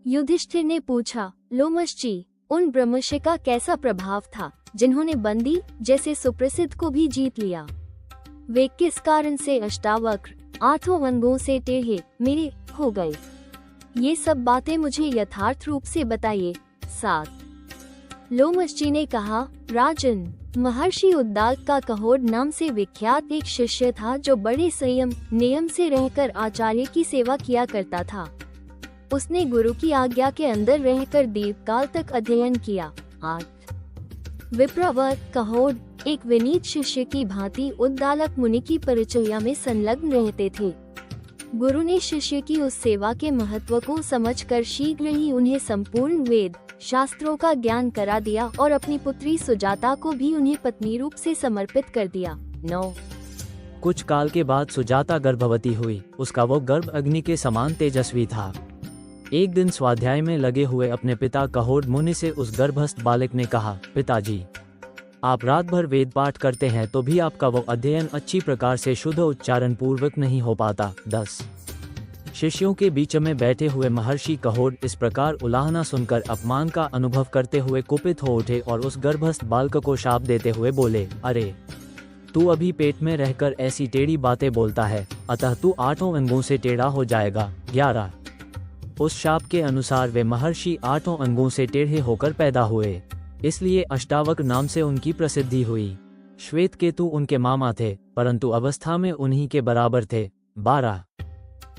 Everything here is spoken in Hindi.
युधिष्ठिर ने पूछा, लोमशजी, उन ब्रह्मर्षि का कैसा प्रभाव था जिन्होंने बंदी जैसे सुप्रसिद्ध को भी जीत लिया? वे किस कारण से अष्टावक्र, 8 अंगों से टेढ़े मेढ़े हो गए? ये सब बातें मुझे यथार्थ रूप से बताइए। 7। लोमशजी ने कहा, राजन, महर्षि उद्दालक का कहोड़ नाम से विख्यात एक शिष्य था जो बड़े संयम नियम से रहकर आचार्य की सेवा किया करता था। उसने गुरु की आज्ञा के अंदर रहकर दीर्घकाल तक अध्ययन किया। 8। विप्रवर कहोड़ एक विनीत शिष्य की भांति उद्दालक मुनि की परिचर्या में संलग्न रहते थे। गुरु ने शिष्य की उस सेवा के महत्व को समझकर शीघ्र ही उन्हें संपूर्ण वेद शास्त्रों का ज्ञान करा दिया और अपनी पुत्री सुजाता को भी उन्हें पत्नी रूप से समर्पित कर दिया। 9। कुछ काल के बाद सुजाता गर्भवती हुई। उसका वो गर्भ अग्नि के समान तेजस्वी था। एक दिन स्वाध्याय में लगे हुए अपने पिता कहोड़ मुनि से उस गर्भस्थ बालक ने कहा, पिताजी, आप रात भर वेद पाठ करते हैं तो भी आपका वो अध्ययन अच्छी प्रकार से शुद्ध उच्चारण पूर्वक नहीं हो पाता। 10। शिष्यों के बीच में बैठे हुए महर्षि कहोड़ इस प्रकार उलाहना सुनकर अपमान का अनुभव करते हुए कुपित हो उठे और उस गर्भस्थ बालक को शाप देते हुए बोले, अरे, तू अभी पेट में रहकर ऐसी टेढ़ी बातें बोलता है, अतः तू 8 अंगों से टेढ़ा हो जाएगा। 11। उस शाप के अनुसार वे महर्षि 8 अंगों से टेढ़े होकर पैदा हुए, इसलिए अष्टावक्र नाम से उनकी प्रसिद्धि हुई। श्वेतकेतु उनके मामा थे, परंतु अवस्था में उन्हीं के बराबर थे। 12।